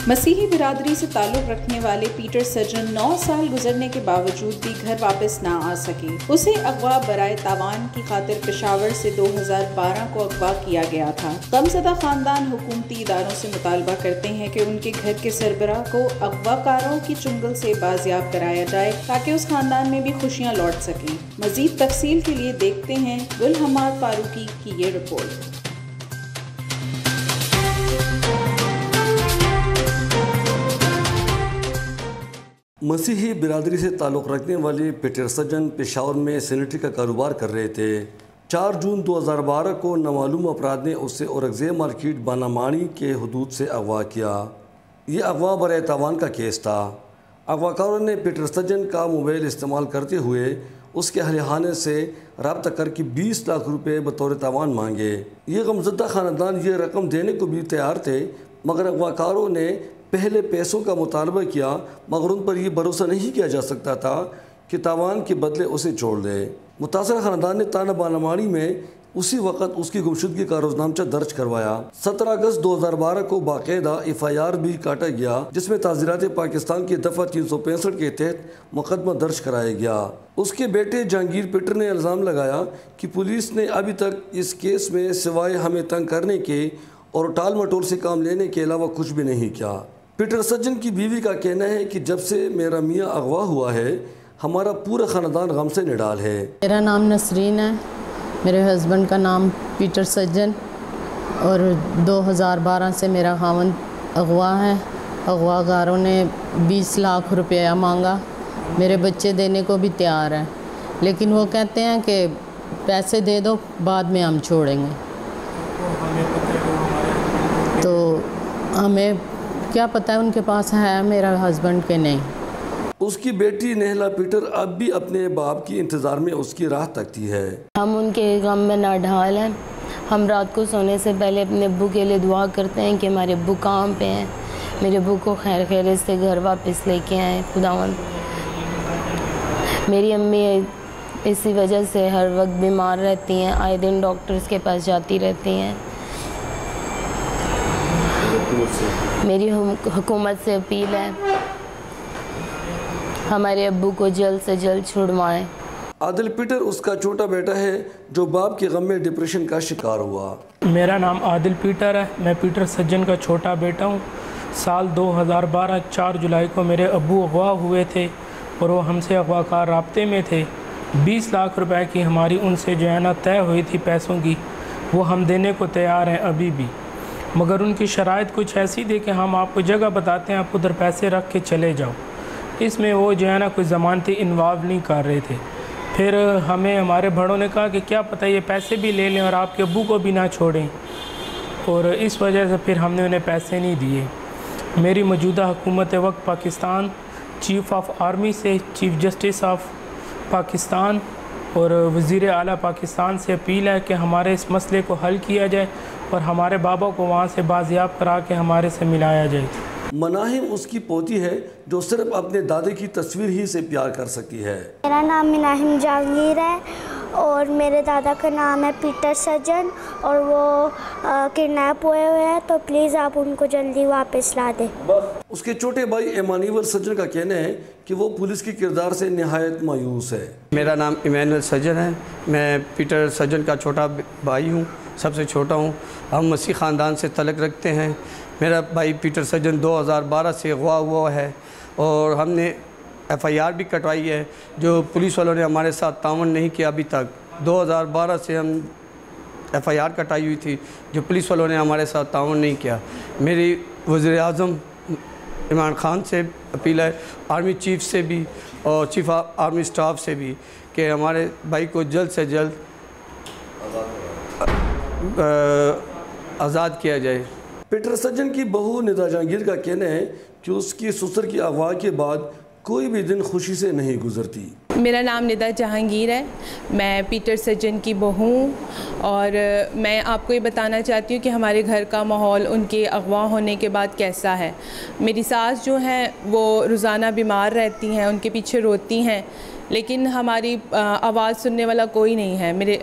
मसीही बिरादरी से ताल्लुक़ रखने वाले पीटर सज्जन 9 साल गुजरने के बावजूद भी घर वापस ना आ सके। उसे अगवा बराए तावान की खातिर पेशावर से 2012 को अगवा किया गया था। गमज़दा खानदान हुकूमती इदारों से मुतालबा करते हैं कि उनके घर के सरबराह को अगवाकारों की चुंगल से बाजियाब कराया जाए ताकि उस खानदान में भी खुशियाँ लौट सकें। मज़ीद तफसील के लिए देखते हैं गुल हमाद फारूकी की ये रिपोर्ट। मसीही बिरादरी से ताल्लुक़ रखने वाले पीटर सज्जन पेशावर में सैनिटरी का कारोबार कर रहे थे। 4 जून 2012 को नामालूम अपराध ने उससे औरंगज़ेब मार्केट बानामाणी के हदूद से अगवा किया। ये अगवा बराए तावान का केस था। अगवाकारों ने पीटर सज्जन का मोबाइल इस्तेमाल करते हुए उसके अहल से रब्ता करके 20 लाख रुपए बतौर तावान मांगे। ये गमज़दा ख़ानदान ये रकम देने को भी तैयार थे, मगर अगवाकारों ने पहले पैसों का मुतालबा किया, मगर उन पर यह भरोसा नहीं किया जा सकता था कि तावान के बदले उसे छोड़ दे। मुतासर ख़ानदान ने थाना बानामाणी में उसी वक्त उसकी गुमशुदगी का रोजनामचा दर्ज करवाया। 17 अगस्त 2012 को बाकायदा FIR भी काटा गया, जिसमें ताज़ीरात पाकिस्तान की दफ़ा 365 के तहत मुकदमा दर्ज कराया गया। उसके बेटे जहांगीर पीटर ने इल्ज़ाम लगाया कि पुलिस ने अभी तक इस केस में सिवाय हमें तंग करने के और टाल मटोल से काम लेने के अलावा कुछ भी नहीं किया। पीटर सज्जन की बीवी का कहना है कि जब से मेरा मियाँ अगवा हुआ है, हमारा पूरा ख़ानदान गम से निडाल है। मेरा नाम नसरीन है, मेरे हस्बैंड का नाम पीटर सज्जन, और 2012 से मेरा खावंद अगवा है। अगवाकारों ने 20 लाख रुपया मांगा। मेरे बच्चे देने को भी तैयार हैं, लेकिन वो कहते हैं कि पैसे दे दो, बाद में हम छोड़ेंगे। तो हमें क्या पता है उनके पास है मेरा हस्बैंड के नहीं। उसकी बेटी नेहला पीटर अब भी अपने बाप की इंतज़ार में उसकी राह तकती है। हम उनके गम में नाढाल हैं। हम रात को सोने से पहले अपने अब्बू के लिए दुआ करते हैं कि हमारे अब्बू काम पे हैं, मेरे अब्बू को खैर खैरियत से घर वापस लेके आए खुदावन। मेरी अम्मी इसी वजह से हर वक्त बीमार रहती हैं, आए दिन डॉक्टर्स के पास जाती रहती हैं। मेरी हुकूमत से अपील है, हमारे अब्बू को जल्द से जल्द छुड़वाएं। आदिल पीटर उसका छोटा बेटा है जो बाप के गम में डिप्रेशन का शिकार हुआ। मेरा नाम आदिल पीटर है, मैं पीटर सज्जन का छोटा बेटा हूँ। साल 2012 4 जुलाई को मेरे अब्बू अगवा हुए थे और वो हमसे अगवाकार राब्ते में थे। 20 लाख रुपए की हमारी उनसे जो है ना तय हुई थी पैसों की, वो हम देने को तैयार हैं अभी भी, मगर उनकी शराइत कुछ ऐसी थी कि हम आपको जगह बताते हैं, आप उधर पैसे रख के चले जाओ। इसमें वो जो है ना कोई ज़मानती इन्वॉल्व नहीं कर रहे थे। फिर हमें हमारे बड़ों ने कहा कि क्या पता ये पैसे भी ले लें और आपके अब्बू को भी ना छोड़ें, और इस वजह से फिर हमने उन्हें पैसे नहीं दिए। मेरी मौजूदा हुकूमत वक्त पाकिस्तान, चीफ़ ऑफ आर्मी से चीफ़ जस्टिस ऑफ पाकिस्तान और वज़ीर आला पाकिस्तान से अपील है कि हमारे इस मसले को हल किया जाए और हमारे बाबा को वहाँ से बाजियाब करा के हमारे से मिलाया जाए। मनाहिम उसकी पोती है जो सिर्फ अपने दादे की तस्वीर ही से प्यार कर सकती है। मेरा नाम मनाहिम जहांगीर है और मेरे दादा का नाम है पीटर सज्जन, और वो किडनैप हुए हैं, तो प्लीज़ आप उनको जल्दी वापस ला दें। उसके छोटे भाई इमानुएल सज्जन का कहना है कि वो पुलिस के किरदार से निहायत मायूस है। मेरा नाम इमानुएल सज्जन है, मैं पीटर सज्जन का छोटा भाई हूँ, सबसे छोटा हूँ। हम मसीह ख़ानदान से तल्लुक़ रखते हैं। मेरा भाई पीटर सज्जन 2012 से अगवा हुआ है और हमने FIR भी कटवाई है, जो पुलिस वालों ने हमारे साथ तावन नहीं किया अभी तक। 2012 से हम FIR कटाई हुई थी, जो पुलिस वालों ने हमारे साथ तावन नहीं किया। मेरी वज़ीर आज़म इमरान खान से अपील है, आर्मी चीफ़ से भी और चीफ़ आर्मी स्टाफ से भी, कि हमारे भाई को जल्द से जल्द आज़ाद किया जाए। पीटर सज्जन की बहू निदा जहांगीर का कहना है कि उसकी ससुर की अगवा के बाद कोई भी दिन खुशी से नहीं गुजरती। मेरा नाम निदा जहांगीर है, मैं पीटर सज्जन की बहू हूँ, और मैं आपको ये बताना चाहती हूँ कि हमारे घर का माहौल उनके अगवा होने के बाद कैसा है। मेरी सास जो हैं वो रोज़ाना बीमार रहती हैं, उनके पीछे रोती हैं लेकिन हमारी आवाज़ सुनने वाला कोई नहीं है। मेरे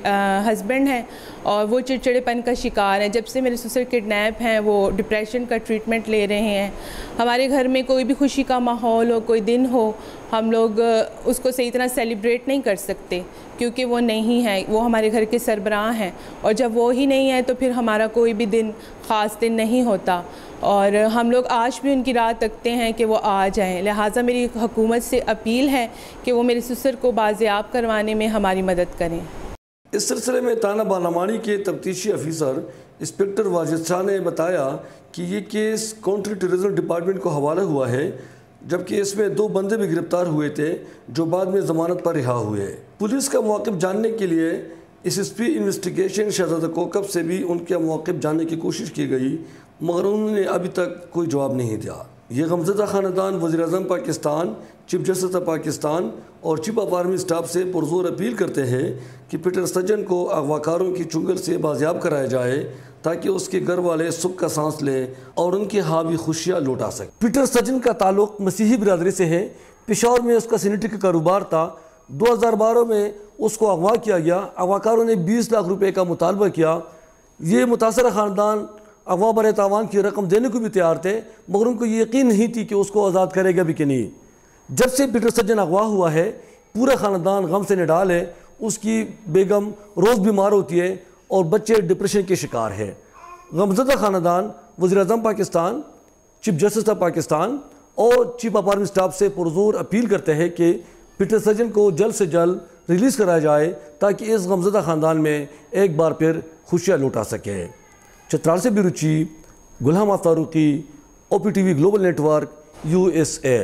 हस्बैंड हैं और वो चिड़चिड़ेपन का शिकार हैं। जब से मेरे ससुर किडनैप हैं वो डिप्रेशन का ट्रीटमेंट ले रहे हैं। हमारे घर में कोई भी खुशी का माहौल हो, कोई दिन हो, हम लोग उसको सही तरह सेलिब्रेट नहीं कर सकते क्योंकि वो नहीं है। वो हमारे घर के सरबराह हैं और जब वो ही नहीं है तो फिर हमारा कोई भी दिन ख़ास दिन नहीं होता और हम लोग आज भी उनकी राह तकते हैं कि वो आ जाएं। लिहाजा मेरी हुकूमत से अपील है कि वो मेरे ससुर को बाज़ियाब करवाने में हमारी मदद करें। इस सिलसिले में थाना बालामानी के तफ्तीशी अफसर इंस्पेक्टर वाजिद शाह ने बताया कि ये केस काउंटर टेररिज्म डिपार्टमेंट को हवाला हुआ है, जबकि इसमें 2 बंदे भी गिरफ्तार हुए थे जो बाद में ज़मानत पर रिहा हुए। पुलिस का मौक़िफ़ जानने के लिए एसएसपी इन्वेस्टिगेशन शहजादा कोकब से भी उनके मौक़िफ़ जानने की कोशिश की गई, मगर उन्होंने अभी तक कोई जवाब नहीं दिया। ये गमज़दा ख़ानदान वज़ीर-ए-आज़म Pakistan, chief justice of Pakistan और चीफ ऑफ आर्मी स्टाफ से पुरज़ोर अपील करते हैं कि पीटर सज्जन को अगवाकारों की चुंगल से बाजियाब कराया जाए ताकि उसके घर वाले सुख का सांस लें और उनकी हावी खुशियाँ लौटा सकें। पीटर सज्जन का ताल्लुक़ मसीही बिरादरी से है। पेशावर में उसका सैनिटरी का कारोबार था। 2012 में उसको अगवा किया गया। अगवाकारों ने 20 लाख रुपए का मुतालबा किया। ये मुतासरा ख़ानदान अगवा बर तावान की रकम देने को भी तैयार थे, मगर उनको ये यकीन नहीं थी कि उसको आज़ाद करेगा भी कि नहीं। जब से पीटर सज्जन अगवा हुआ है पूरा ख़ानदान गम से निडाल है। उसकी बेगम रोज़ बीमार होती है और बच्चे डिप्रेशन के शिकार है। गमज़दा ख़ानदान वज़ीर-ए-आज़म Pakistan, chief justice of Pakistan और चीफ ऑफ आर्मी स्टाफ से पुरज़ोर अपील करते हैं कि पीटर सज्जन को जल्द से जल्द रिलीज़ कराया जाए ताकि इस गमज़दा ख़ानदान में एक बार फिर खुशियाँ लौटा सके। चित्राल से बिरुचि, Ghulam Farooqi, OPTV global network, USA।